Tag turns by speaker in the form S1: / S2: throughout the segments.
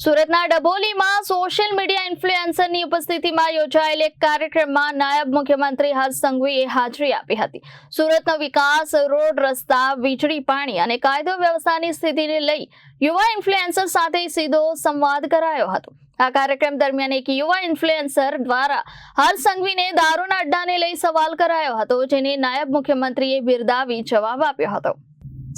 S1: સુરતના ડભોલીમાં social media ઇન્ફ્લુએન્સરની ઉપસ્થિતિમાં યોજાયેલ એક કાર્યક્રમમાં નાયબ મુખ્યમંત્રી હર્ષ સંઘવીએ હાજરી આપી હતી. સુરતનો વિકાસ, રોડ, રસ્તા, વીજળી, પાણી અને કાયદો વ્યવસ્થાની સ્થિતિને લઈ યુવા ઇન્ફ્લુએન્સર સાથે સીધો સંવાદ કરાયો હતો. આ કાર્યક્રમ દરમિયાન એક યુવા ઇન્ફ્લુએન્સર દ્વારા હર્ષ સંઘવીને દારૂના અડ્ડાને લઈ સવાલ કરાયો હતો, જેને નાયબ મુખ્યમંત્રીએ બિરદાવી જવાબ આપ્યો હતો.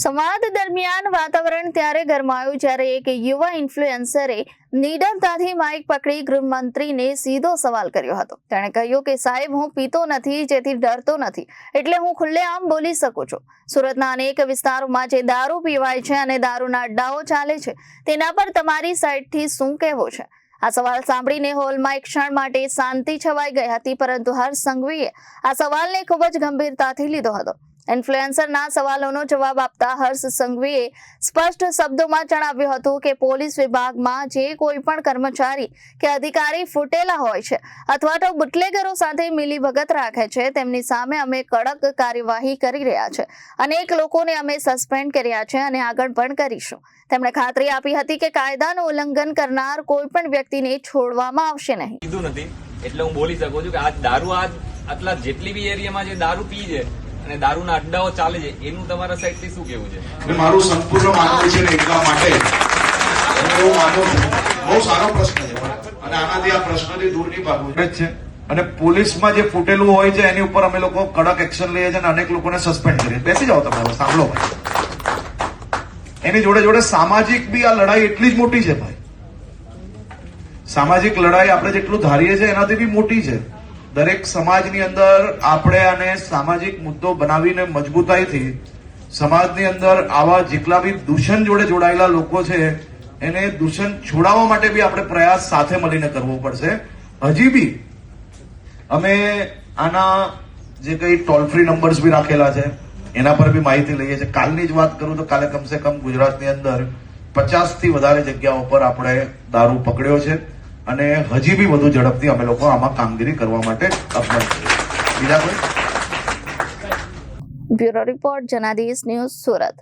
S1: સંવાદ દરમિયાન વાતાવરણ ત્યારે ગરમાયું જ્યારે એક યુવા ઇન્ફ્લુએન્સરે નિડરતાથી માઇક પકડી ગૃહમંત્રીને સીધો સવાલ કર્યો હતો. તેણે કહ્યું કે સાહેબ, હું પીતો નથી, જેથી ડરતો નથી, એટલે હું ખુલ્લેઆમ બોલી શકું છું. સુરતના અનેક વિસ્તારોમાં જે દારૂ પીવાય છે અને દારૂના અડ્ડાઓ ચાલે છે, તેના પર તમારી સાઈડથી શું કહેવું છે? આ સવાલ સાંભળીને હોલમાં એક ક્ષણ માટે શાંતિ છવાઈ ગઈ હતી, પરંતુ હર્ષ સંઘવીએ આ સવાલને ખૂબ જ ગંભીરતાથી લીધો હતો. ઇન્ફ્લુએન્સરના સવાલોનો જવાબ આપતા હર્ષ સંઘવીએ સ્પષ્ટ શબ્દોમાં જણાવ્યું હતું કે પોલીસ વિભાગમાં જે કોઈ પણ કર્મચારી કે અધિકારી ફૂટેલા હોય છે અથવા તો બુટલેગરો સાથે મિલીભગત રાખે છે, તેમની સામે અમે કડક કાર્યવાહી કરી રહ્યા છે. અનેક લોકોને અમે સસ્પેન્ડ કર્યા છે અને આગળ પણ કરીશું. તેમણે ખાતરી આપી હતી કે કાયદાનું ઉલ્લંઘન કરનાર કોઈ પણ વ્યક્તિને છોડવામાં આવશે નહીં.
S2: કીધું નથી એટલે હું બોલી શકું છું કે આ દારૂ આટલા જેટલી બી એરિયામાં જે દારૂ પી છે અને દારૂના અડ્ડાઓ ચાલે છે, એનું તમારા સાઈડથી શું કેવું છે?
S3: મારું સંપૂર્ણ માનવું છે ને એટલા માટે હું એવું માનું છું. બહુ સારો પ્રશ્ન છે અને આનાથી આ પ્રશ્નથી દૂર નહીં ભાગવું છે. અને પોલીસમાં જે ફૂટેલું હોય છે એની ઉપર અમે લોકો કડક એક્શન લઈએ છીએ અને અનેક લોકોને સસ્પેન્ડ કરીએ. બેસી જાઓ તમે, હવે સાંભળો. એની જોડે જોડે સામાજિક બી આ લડાઈ એટલી જ મોટી છે ભાઈ. સામાજિક લડાઈ આપણે જેટલું ધારીએ છીએ એનાથી બી મોટી છે. દરેક સમાજની અંદર આપણે આને સામાજિક મુદ્દો બનાવીને મજબૂતાઈથી સમાજની અંદર આવા જેટલા બી દૂષણ જોડે જોડાયેલા લોકો છે એને દૂષણ છોડાવવા માટે બી આપણે પ્રયાસ સાથે મળીને કરવો પડશે. હજી બી અમે આના જે કઈ ટોલ ફ્રી નંબર્સ બી રાખેલા છે એના પર બી માહિતી લઈએ છીએ. કાલની જ વાત કરું તો કાલે કમસે કમ ગુજરાતની અંદર 50 થી વધારે જગ્યાઓ પર આપણે દારૂ પકડ્યો છે અને હજી બી વધુ ઝડપથી અમે લોકો આમાં કામગીરી કરવા માટે અપનાવી છીએ. બીજા કોઈ?
S1: Bureau report, Janadesh news, Surat.